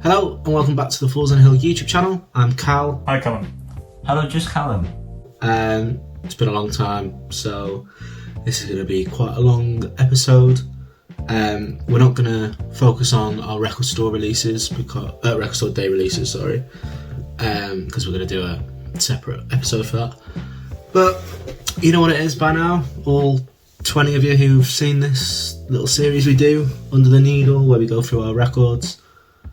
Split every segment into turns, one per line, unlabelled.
Hello and welcome back to the Falls on Hill YouTube channel. I'm Cal.
Hi Callum.
Hello, just Callum.
It's been a long time, so this is going to be quite a long episode. We're not going to focus on our record store releases, record store day releases, sorry, because we're going to do a separate episode for that. But you know what it is by now, all 20 of you who've seen this little series we do, Under the Needle, where we go through our records.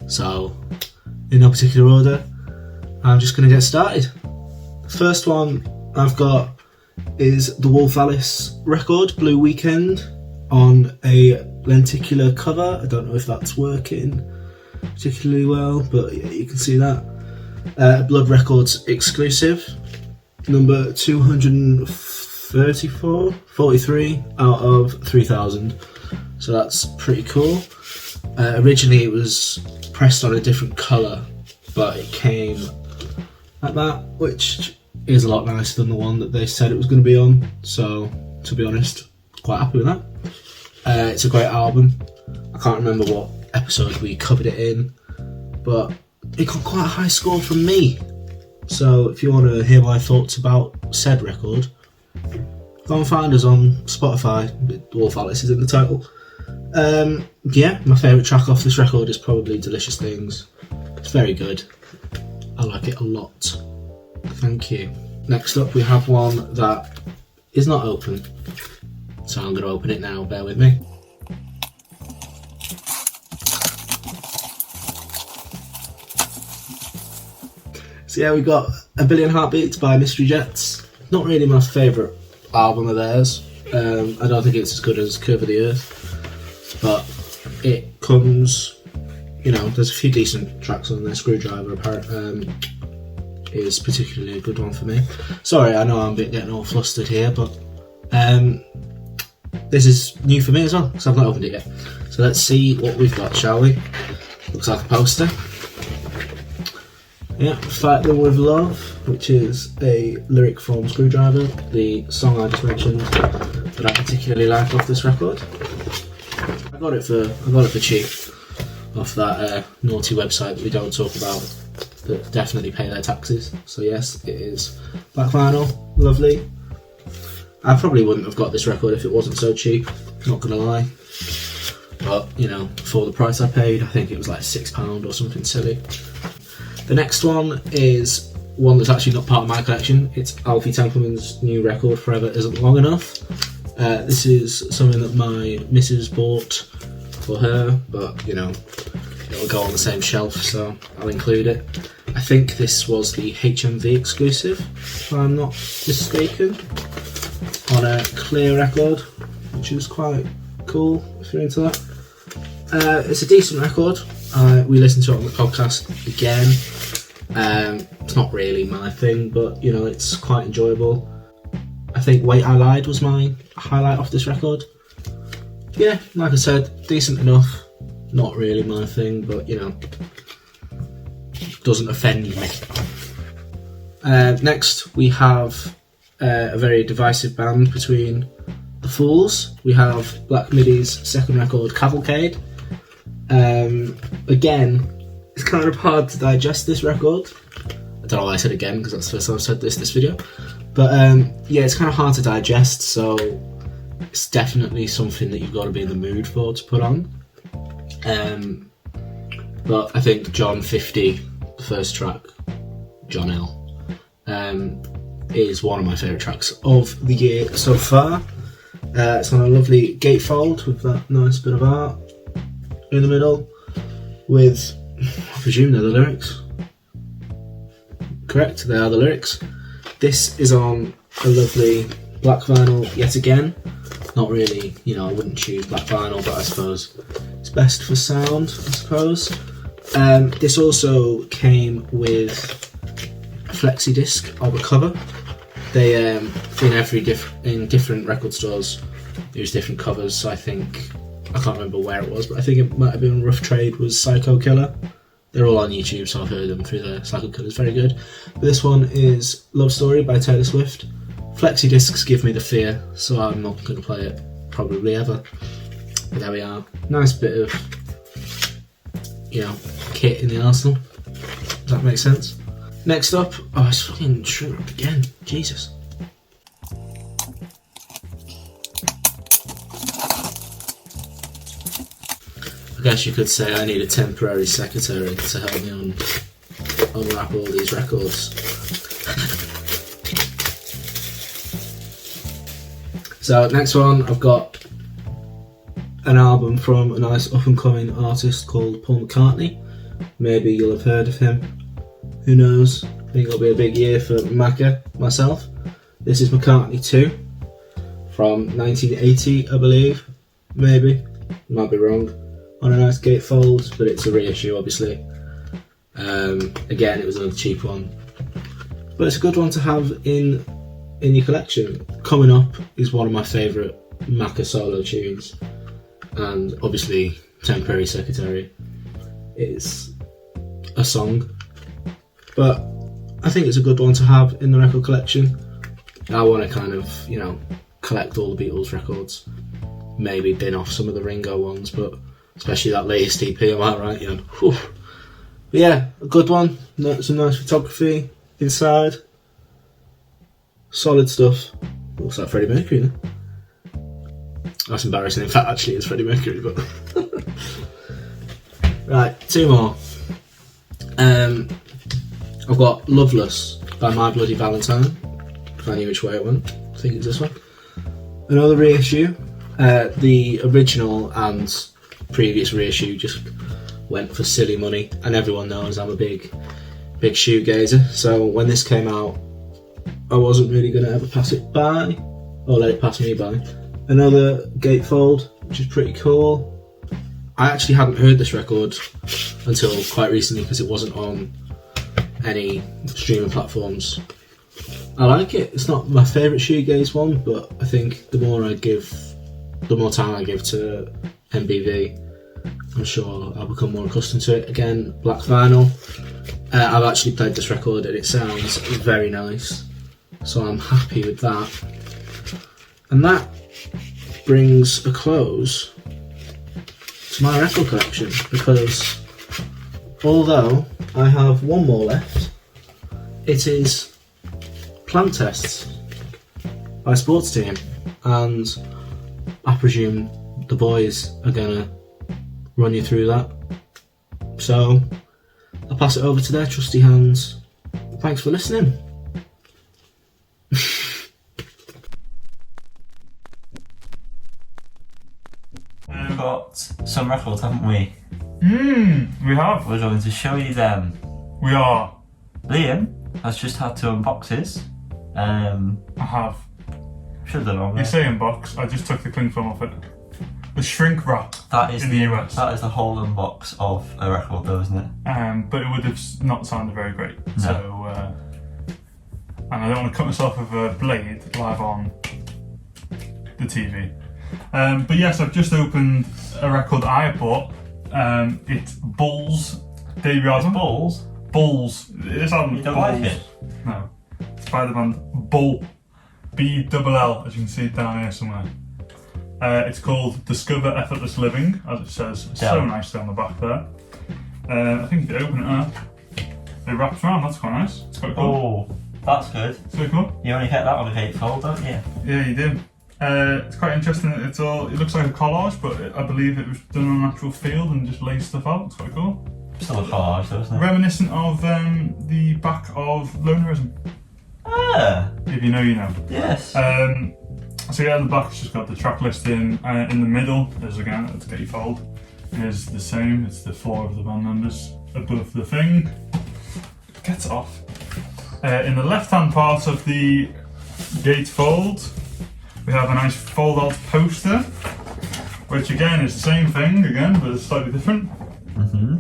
So, in no particular order, I'm just going to get started. First one I've got is the Wolf Alice record, Blue Weekend, on a lenticular cover. I don't know if that's working particularly well, but yeah, you can see that. Blood Records exclusive, number 243 out of 3,000. So that's pretty cool. Originally it was pressed on a different colour, but it came like that, which is a lot nicer than the one that they said it was going to be on. So, to be honest, quite happy with that. It's a great album. I can't remember what episode we covered it in, but it got quite a high score from me. So if you want to hear my thoughts about said record, go and find us on Spotify. Wolf Alice is in the title. Yeah, my favourite track off this record is probably Delicious Things. It's very good. I like it a lot. Thank you. Next up we have one that is not open. So I'm going to open it now, bear with me. So yeah, we got A Billion Heartbeats by Mystery Jets. Not really my favourite album of theirs. I don't think it's as good as Curve of the Earth. But it comes, there's a few decent tracks on there. Screwdriver is particularly a good one for me. Sorry, I know I'm getting all flustered here, but this is new for me as well, because I've not opened it yet. So let's see what we've got, shall we? Looks like a poster. Yeah, Fight Them With Love, which is a lyric from Screwdriver, the song I just mentioned that I particularly like off this record. I got it for cheap off that naughty website that we don't talk about, that definitely pay their taxes. So yes, it is black vinyl, lovely. I probably wouldn't have got this record if it wasn't so cheap, not gonna lie. But, for the price I paid, I think it was like £6 or something silly. The next one is one that's actually not part of my collection. It's Alfie Templeman's new record, Forever Isn't Long Enough. This is something that my missus bought for her, but it'll go on the same shelf, so I'll include it. I think this was the HMV exclusive, if I'm not mistaken, on a clear record, which is quite cool if you're into that. It's a decent record. We listened to it on the podcast again. It's not really my thing, but it's quite enjoyable. I think Wait I Lied was my highlight off this record. Yeah, like I said, decent enough. Not really my thing, but doesn't offend me. Next we have a very divisive band between the Fools. We have Black Midi's second record, Cavalcade. Again, it's kind of hard to digest this record. I don't know why I said again, because that's the first time I've said this video. But yeah, it's kind of hard to digest, so it's definitely something that you've got to be in the mood for to put on. But I think John 50, the first track, John L, is one of my favourite tracks of the year so far. It's on a lovely gatefold with that nice bit of art in the middle, with, I presume they're the lyrics. Correct, they are the lyrics. This is on a lovely black vinyl yet again. Not really, I wouldn't choose black vinyl, but I suppose it's best for sound, I suppose. This also came with a flexi disc of a cover. They, in different record stores, use different covers, so I can't remember where it was, but I think it might have been Rough Trade was Psycho Killer. They're all on YouTube, so I've heard them through there. Psycho Killer is very good. But this one is Love Story by Taylor Swift. Flexi discs give me the fear, so I'm not going to play it probably ever. But there we are. Nice bit of, kit in the arsenal. Does that make sense? Next up, oh, it's fucking shrunk up again. Jesus. I guess you could say I need a temporary secretary to help me unwrap all these records. So next one, I've got an album from a nice up and coming artist called Paul McCartney. Maybe you'll have heard of him. Who knows? I think it'll be a big year for Macca, myself. This is McCartney 2 from 1980, I believe. Maybe. Might be wrong. On a nice gatefold, but it's a reissue, obviously. Again, it was another cheap one. But it's a good one to have in your collection. Coming Up is one of my favourite Macca solo tunes. And obviously, Temporary Secretary is a song. But I think it's a good one to have in the record collection. I want to kind of, collect all the Beatles records. Maybe bin off some of the Ringo ones, but especially that latest EP, am I right, Jan? Whew. But yeah, a good one. Some nice photography inside. Solid stuff. Looks like Freddie Mercury, then. That's embarrassing. In fact, actually, it's Freddie Mercury, but... Right, two more. I've got Loveless by My Bloody Valentine. If I knew which way it went. I think it's this one. Another reissue. The original and previous reissue just went for silly money, and everyone knows I'm a big shoegazer, so when this came out I wasn't really going to ever pass it by or let it pass me by. Another gatefold, which is pretty cool. I actually hadn't heard this record until quite recently because it wasn't on any streaming platforms. I like it. It's not my favourite shoegaze one, but I think the more time I give to MBV, I'm sure I'll become more accustomed to it. Again, black vinyl. I've actually played this record and it sounds very nice, so I'm happy with that. And that brings a close to my record collection, because although I have one more left, it is Plant Tests by Sports Team, and I presume the boys are gonna run you through that. So I'll pass it over to their trusty hands. Thanks for listening.
We've got some records, haven't we?
We have.
We're going to show you them.
We are.
Liam has just had to unbox his.
I have.
Should have done all
You say unbox, I just took the cling film off it. The shrink wrap
That is
in the US.
That is the whole unbox of a record, though, isn't it?
But it would have not sounded very great.
No.
So, and I don't want to cut myself with a blade live on the TV. But yes, I've just opened a record I bought. It's Bull's debut album.
Balls?
Bulls. This album.
You don't
Bulls.
like it?
No. It's by the band Bull. B-double-L, as you can see it down here somewhere. It's called Discover Effortless Living, as it says so nicely on the back there. I think if you open it up, it wraps around. That's quite nice. It's quite cool.
Oh, that's good.
It's very cool.
You only get that on a gatefold, don't you?
Yeah, you do. It's quite interesting. It looks like a collage, but I believe it was done on an actual field and just laid stuff out. It's quite cool.
Still a collage, though, isn't it?
Reminiscent of the back of Lonerism.
Ah,
If you know, you know.
yes.
So yeah, the back has just got the track listing. In the middle is again it's gatefold. Is the same. It's the 4 of the band members above the thing. Gets off. In the left-hand part of the gatefold, we have a nice fold-out poster, which again is the same thing again, but it's slightly different.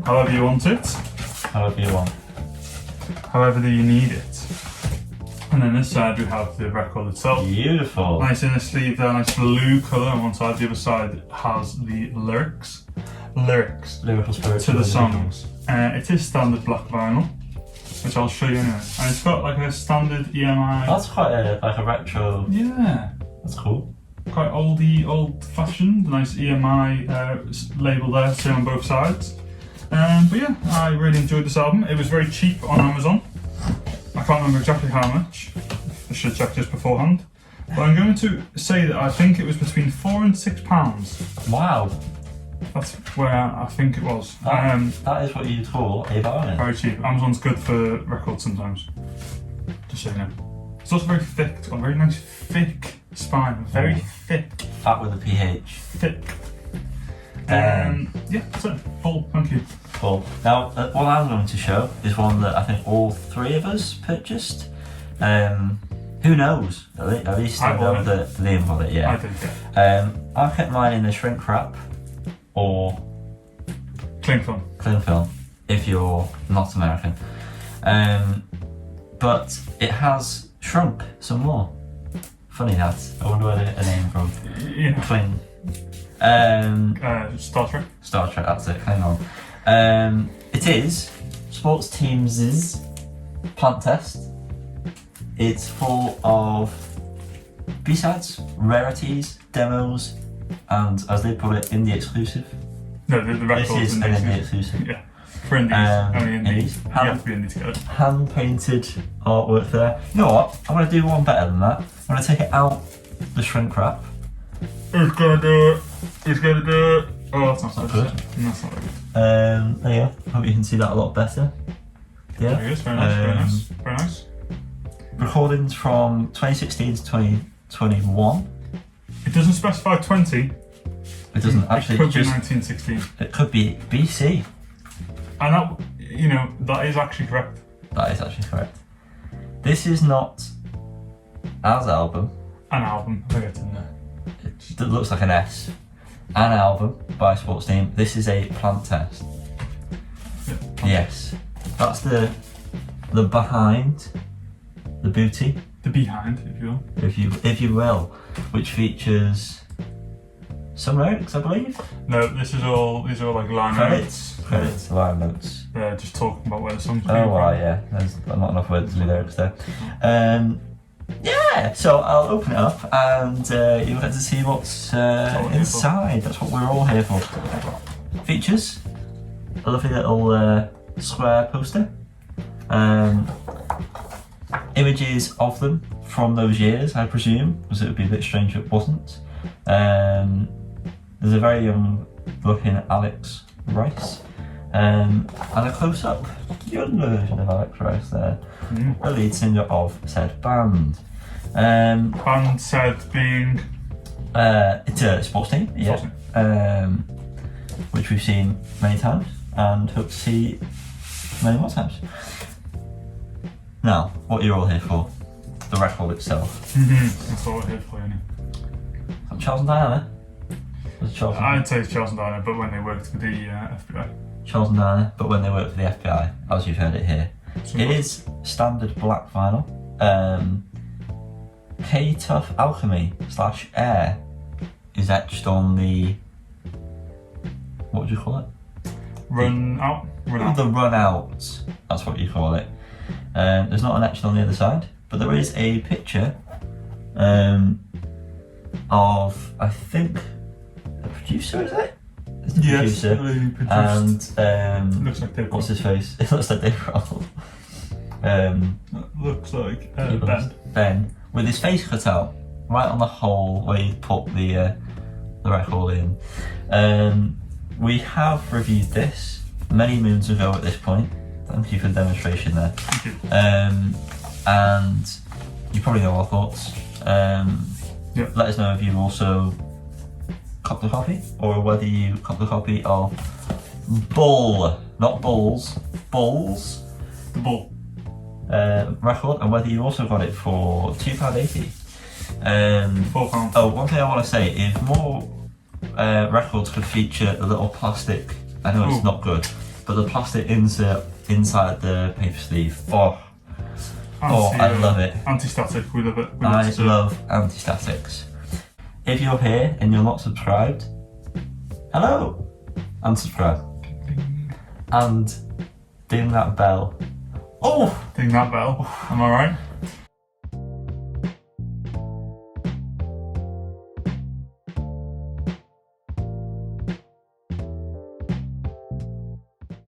However you want it.
However you want.
However you need it. And then this side we have the record itself.
Beautiful.
Nice inner sleeve there, nice blue colour on one side. The other side has the lyrics
Lyrical spirit
to the songs. It is standard black vinyl, which I'll show you anyway. And it's got like a standard EMI.
That's quite a retro.
Yeah.
That's cool.
Quite old-fashioned. Nice EMI label there, same on both sides. But yeah, I really enjoyed this album. It was very cheap on Amazon. I can't remember exactly how much. I should check just beforehand. But I'm going to say that I think it was between £4 and £6.
Wow.
That's where I think it was.
That is what you'd call a bargain.
Very cheap. Amazon's good for records sometimes. Just so you know. It's also very thick. It's got a very nice thick spine. Very thick.
Fat with a PH.
Thick. Yeah, that's it. Paul, thank you.
Cool. Now, what I'm going to show is one that I think all three of us purchased. Who knows? At least I know the name of it, yeah.
I did, yeah.
I kept mine in the shrink wrap or
Cling film.
cling film if you're not American. But it has shrunk some more. Funny that. I wonder where the name from.
Yeah.
Cling.
Star Trek.
Star Trek, that's it. Hang on. It is Sports Teams' plant test. It's full of B-sides, rarities, demos, and as they put it, indie exclusive.
No, the records.
This is an indie exclusive.
Yeah. For indies, only indies.
indies.
You have to be indie together.
Hand painted artwork there. You know what? I'm going to do one better than that. I'm going to take it out the shrink wrap.
It's gonna do it. It's gonna do it. Oh, that's not
good.
That's not good.
There you go. Hope you can see that a lot better. Yeah.
There it is. Very nice. Very nice. Very nice.
Recordings from 2016 to 2021.
It doesn't specify 20.
It doesn't actually.
It could be
just,
1916.
It could be BC.
And that, that is actually correct.
That is actually correct. This is not as album.
An album. I think it's in there.
It looks like an S. An album by Sports Team. This is a plant test.
Yeah.
Yes. That's the behind, the booty,
The behind, if you will.
if you will, which features some lyrics, I believe.
No, these are all like line notes.
Credits, line notes.
They're just talking about where the song's
Oh, right, yeah. There's not enough words to be lyrics there. Yeah, so I'll open it up and you'll get to see what's inside. That's what we're all here for. Features a lovely little square poster. Images of them from those years, I presume, because it would be a bit strange if it wasn't. There's a very young looking Alex Rice. And a close-up, young version of Alex Rice there, the lead singer of said band.
Band said being...
It's a sports team, yeah. Which we've seen many times and hope to see many more times. Now, what you're all here for, the record itself.
That's all we're here for, Yanni.
Charles and Diana?
I'd say it's Charles and Diana, but when they worked with the FBI.
Charles and Diana, but when they worked for the FBI, as you've heard it here. It is standard black vinyl. K-Tough Alchemy / Air is etched on the... What would you call it?
Run out.
The run out, that's what you call it. There's not an etched on the other side, but there is a picture of, I think, the producer, is it? It's the producer. And
looks like Dave
what's his face? It looks like Dave Grohl.
Looks like
Ben, with his face cut out, right on the hole where you put the record in. We have reviewed this many moons ago at this point. Thank you for the demonstration there.
Thank you.
And you probably know our thoughts.
Yep.
Let us know if you've also copped a copy, or whether you copped a copy of Bull, not Bulls, Bulls.
The Bull.
Record, and whether you also got it for £2.80.
£4.
Oh, one thing I want to say, if more records could feature a little plastic, I know it's not good, but the plastic insert inside the paper sleeve. I love it.
Anti-static, we love it.
I love anti-statics. If you're here and you're not subscribed, hello, unsubscribe. And ding that bell. Oh!
Ding that bell, am I right?